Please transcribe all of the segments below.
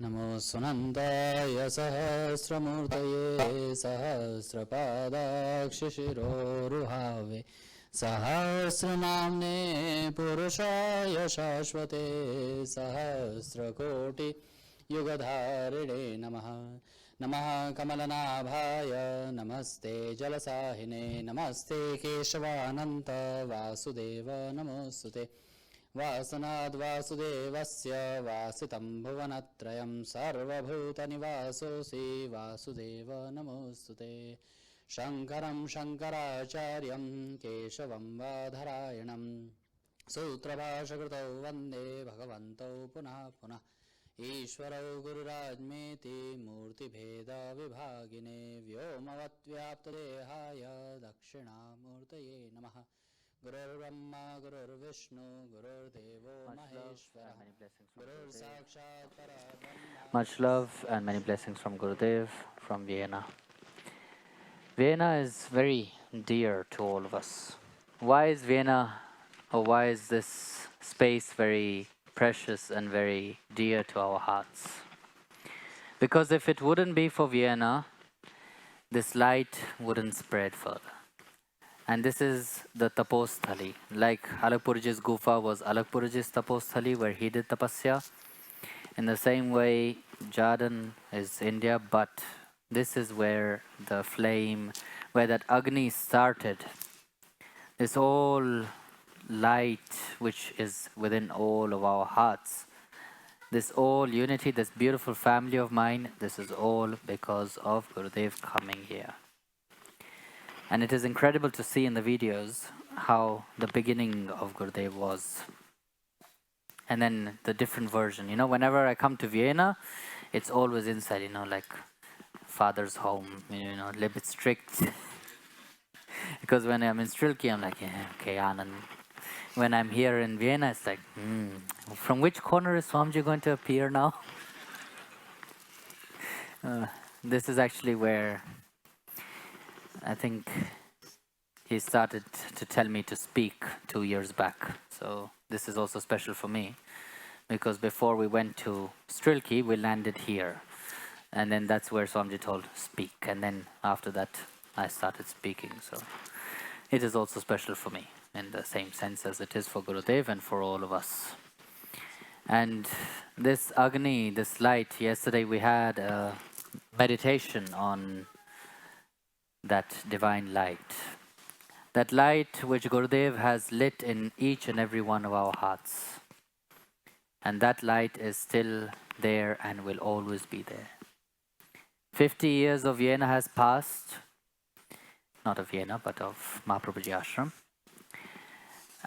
नमो सुनन्दाय सहस्रमूर्तये सहस्रपादाक्षशिरोरुहावे सहस्रनाम्ने पुरुषाय शाश्वते सहस्रकोटियुगधारिणे नमः। नमः कमलनाभाय नमस्ते जलसाहिने नमस्ते केशवानन्त वासुदेव नमोऽस्तुते। वासनाद्वासुदेवस्य वासितं भुवनत्रयं सर्वभूतनिवासोऽसि वासुदेव नमोऽस्तुते। शङ्करं शङ्कराचार्यं केशवं बादरायणं सूत्रभाषकृतौ वन्दे भगवन्तौ पुनः पुनः। ईश्वरौ गुरुराज्ञेति मूर्तिभेदविभागिने व्योमवद्व्याप्तदेहाय दक्षिणामूर्तये नमः। गुरुर्ब्रह्मा गुरुर्विष्णु गुरुर्देवो महेश्वरः गुरुर्साक्षात् परब्रह्म। Much love and many blessings from Gurudev from Vienna. Vienna is very dear to all of us. Why is Vienna, or why is this space very precious and very dear to our hearts? Because if it wouldn't be for Vienna, this light wouldn't spread further. And this is the Taposthali. Like Alakpurji's Gufa was Alakpurji's Taposthali, where he did tapasya. In the same way, Jharkhand is India, but this is where the flame, where that Agni started. This all light which is within all of our hearts, this all unity, this beautiful family of mine, this is all because of Gurudev coming here. And it is incredible to see in the videos how the beginning of Gurudev was. And then the different version. You know, whenever I come to Vienna, it's always inside, you know, like father's home, you know, a little bit strict. Because when I'm in Strilki, I'm like, yeah, okay, Anand. When I'm here in Vienna, it's like, from which corner is Swamiji going to appear now? This is actually where I think he started to tell me to speak 2 years back. So this is also special for me, because before we went to Strilki, we landed here. And then that's where Swamiji told, speak. And then after that, I started speaking. So it is also special for me in the same sense as it is for Gurudev and for all of us. And this Agni, this light, yesterday we had a meditation on that divine light. That light which Gurudev has lit in each and every one of our hearts. And that light is still there and will always be there. 50 years of Vienna has passed. Not of Vienna, but of Mahaprabhuji Ashram.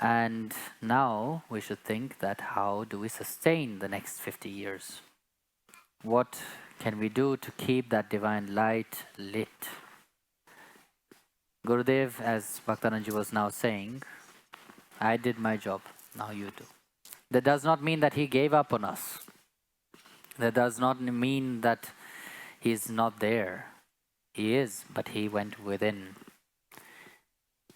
And now we should think that how do we sustain the next 50 years? What can we do to keep that divine light lit? Gurudev, as Bhaktananji was now saying, I did my job, now you do. That does not mean that he gave up on us. That does not mean that he is not there. He is, but he went within.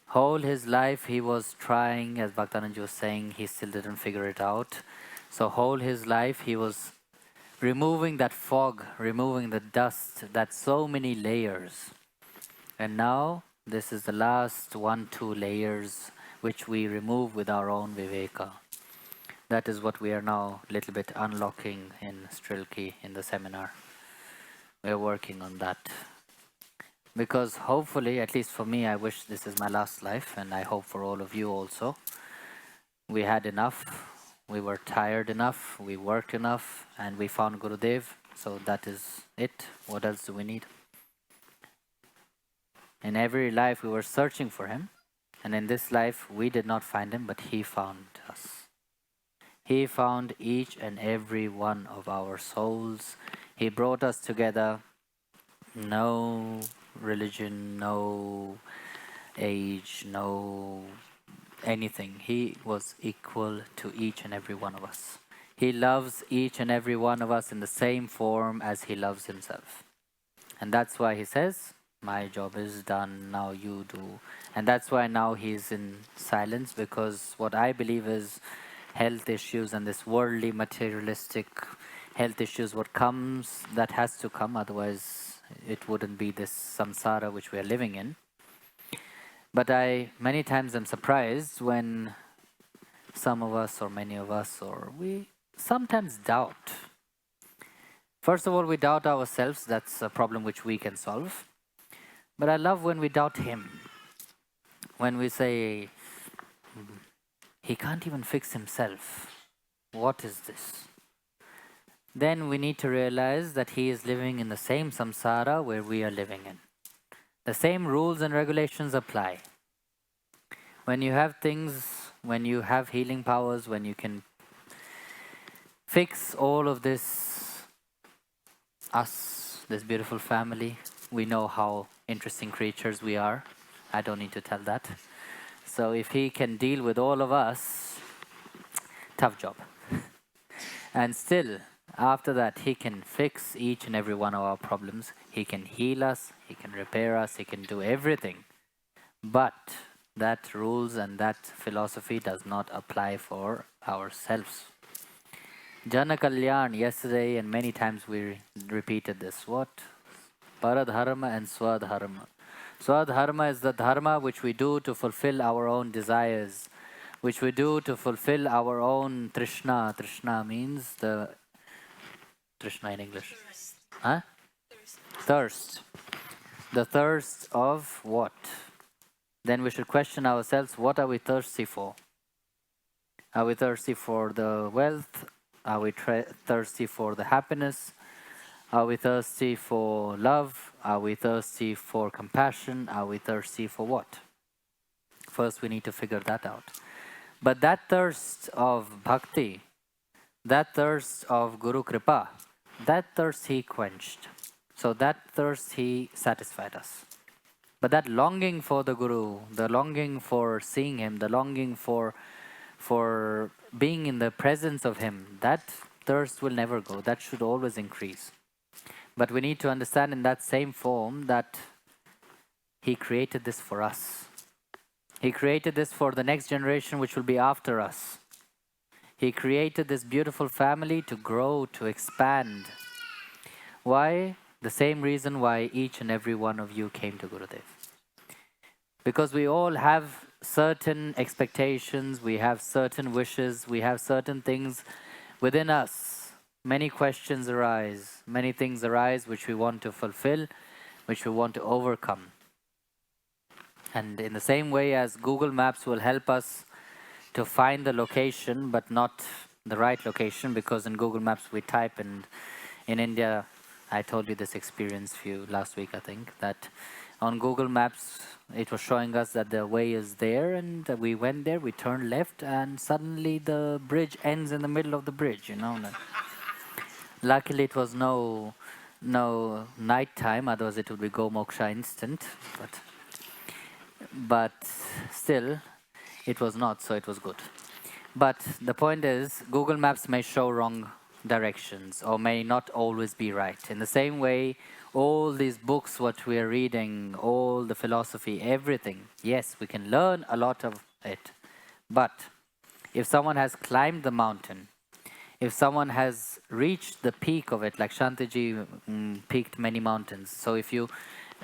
Whole his life he was trying, as Bhaktananji was saying, he still didn't figure it out. So whole his life he was removing that fog, removing the dust, that so many layers. And now this is the last 1-2 layers which we remove with our own Viveka. That is what we are now a little bit unlocking in Strilki in the seminar. We are working on that. Because hopefully, at least for me, I wish this is my last life, and I hope for all of you also. We had enough, we were tired enough, we worked enough, and we found Gurudev, so that is it. What else do we need? In every life we were searching for him, and in this life we did not find him, but he found us. He found each and every one of our souls. He brought us together. No religion, no age, no anything. He was equal to each and every one of us. He loves each and every one of us in the same form as he loves himself. And that's why he says, my job is done, now you do. And that's why now he's in silence, because what I believe is health issues and this worldly materialistic health issues, what comes, that has to come, otherwise it wouldn't be this samsara which we are living in. But I many times am surprised when some of us or many of us or we sometimes doubt. First of all, we doubt ourselves. That's a problem which we can solve. But I love when we doubt Him. When we say, He can't even fix Himself. What is this? Then we need to realize that He is living in the same samsara where we are living in. The same rules and regulations apply. When you have things, when you have healing powers, when you can fix all of this, us, this beautiful family, we know how interesting creatures we are. I don't need to tell that. So if He can deal with all of us, tough job. And still, after that, He can fix each and every one of our problems. He can heal us, He can repair us, He can do everything. But that rules and that philosophy does not apply for ourselves. Jana Kalyan, yesterday and many times we repeated this. What? Paradharma and Swadharma. Swadharma is the dharma which we do to fulfill our own desires, which we do to fulfill our own trishna. Trishna means the... Trishna in English? Huh? Thirst. The thirst of what? Then we should question ourselves, what are we thirsty for? Are we thirsty for the wealth? Are we thirsty for the happiness? Are we thirsty for love? Are we thirsty for compassion? Are we thirsty for what? First we need to figure that out. But that thirst of bhakti, that thirst of Guru Kripa, that thirst He quenched. So that thirst He satisfied us. But that longing for the Guru, the longing for seeing Him, the longing for being in the presence of Him, that thirst will never go. That should always increase. But we need to understand in that same form that He created this for us. He created this for the next generation which will be after us. He created this beautiful family to grow, to expand. Why? The same reason why each and every one of you came to Gurudev. Because we all have certain expectations, we have certain wishes, we have certain things within us. Many questions arise, many things arise which we want to fulfill, which we want to overcome. And in the same way as Google Maps will help us to find the location, but not the right location, because in Google Maps we type, and in India, I told you this experience last week, I think, that on Google Maps, it was showing us that the way is there, and we went there, we turned left, and suddenly the bridge ends in the middle of the bridge, you know. Luckily, it was no night time, otherwise it would be Go Moksha instant, but still, it was not, so it was good. But the point is, Google Maps may show wrong directions or may not always be right. In the same way, all these books, what we are reading, all the philosophy, everything, yes, we can learn a lot of it. But if someone has climbed the mountain, if someone has reached the peak of it, like Shantiji peaked many mountains. So if you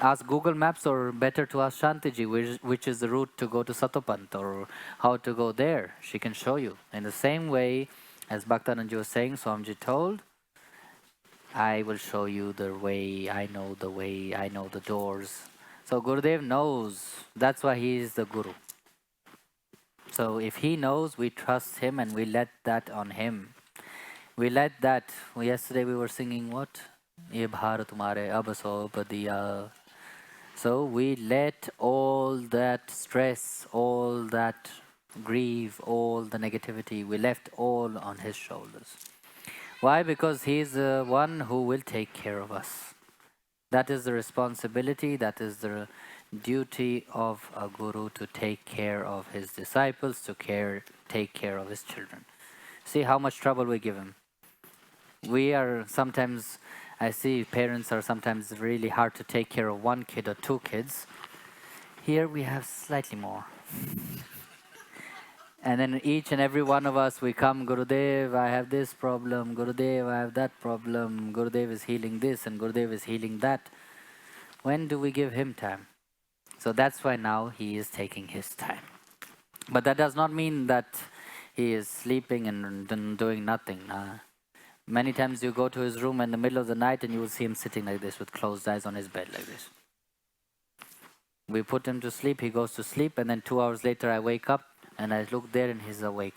ask Google Maps, or better to ask Shantiji, which is the route to go to Satopant or how to go there, she can show you. In the same way, as Bhaktananji was saying, Swamiji told, I will show you the way, I know the doors. So Gurudev knows, that's why he is the Guru. So if he knows, we trust him and we let that on him. We let that, yesterday we were singing what? Ye bhar tumhare ab so padiya. So we let all that stress, all that grief, all the negativity, we left all on his shoulders. Why? Because he is the one who will take care of us. That is the responsibility, that is the duty of a guru, to take care of his disciples, to take care of his children. See how much trouble we give him. We are sometimes, I see parents are sometimes really hard to take care of one kid or two kids. Here we have slightly more. And then each and every one of us, we come, Gurudev, I have this problem, Gurudev, I have that problem, Gurudev is healing this and Gurudev is healing that. When do we give him time? So that's why now he is taking his time. But that does not mean that he is sleeping and doing nothing. Many times you go to his room in the middle of the night and you will see him sitting like this with closed eyes on his bed like this. We put him to sleep, he goes to sleep, and then 2 hours later I wake up and I look there and he's awake.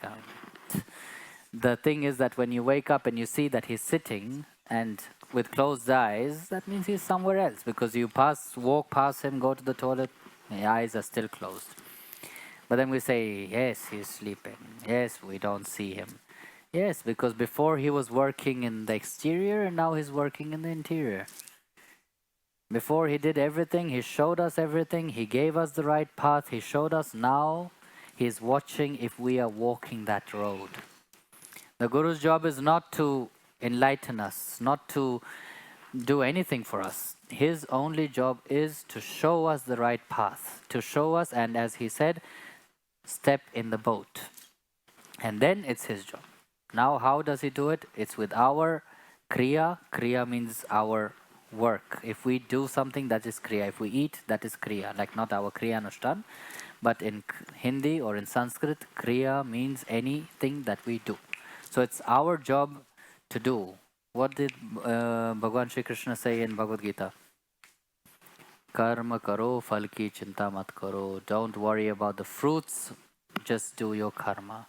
The thing is that when you wake up and you see that he's sitting and with closed eyes, that means he's somewhere else, because you walk past him, go to the toilet, the eyes are still closed. But then we say, yes, he's sleeping. Yes, we don't see him. Yes, because before he was working in the exterior and now he's working in the interior. Before he did everything, he showed us everything, he gave us the right path, he showed us. Now he's watching if we are walking that road. The Guru's job is not to enlighten us, not to do anything for us. His only job is to show us the right path, to show us, and as he said, step in the boat. And then it's his job. Now how does he do it? It's with our kriya. Kriya means our work. If we do something, that is kriya. If we eat, that is kriya. Like not our kriya anushtan, but in Hindi or in Sanskrit, kriya means anything that we do. So it's our job to do. What did Bhagavan Shri Krishna say in Bhagavad Gita? Karma karo, phal ki chinta mat karo. Don't worry about the fruits, just do your karma.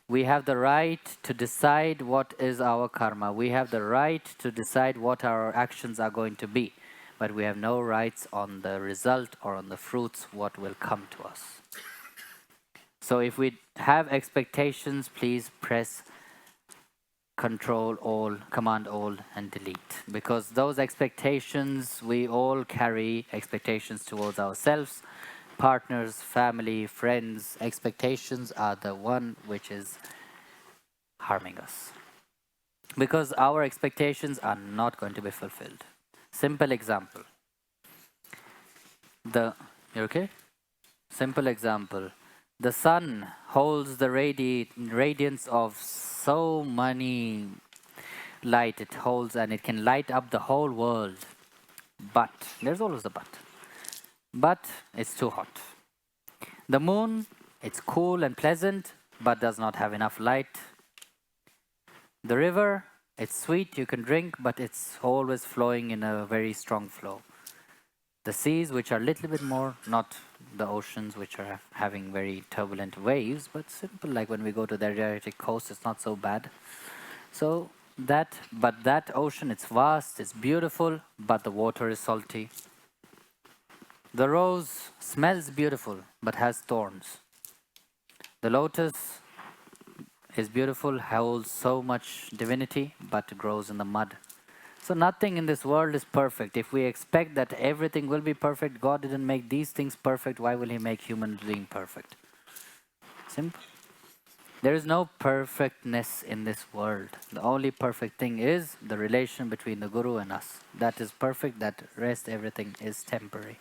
We have the right to decide what is our karma. We have the right to decide what our actions are going to be. But we have no rights on the result or on the fruits, what will come to us. So if we have expectations, please press Control all, Command all, and delete. Because those expectations, we all carry expectations towards ourselves. Partners, family, friends, expectations are the one which is harming us. Because our expectations are not going to be fulfilled. Simple example. You okay? Simple example. The sun holds the radiance of so many light it holds, and it can light up the whole world. But, there's always a but. But it's too hot. The moon, it's cool and pleasant, but does not have enough light. The river, it's sweet, you can drink, but it's always flowing in a very strong flow. The seas, which are a little bit more, not the oceans, which are having very turbulent waves, but simple, like when we go to the Adriatic coast, it's not so bad. So that ocean, it's vast, it's beautiful, but the water is salty. The rose smells beautiful, but has thorns. The lotus is beautiful, holds so much divinity, but grows in the mud. So nothing in this world is perfect. If we expect that everything will be perfect, God didn't make these things perfect, why will He make human being perfect? Simple. There is no perfectness in this world. The only perfect thing is the relation between the Guru and us. That is perfect, that rest, everything is temporary.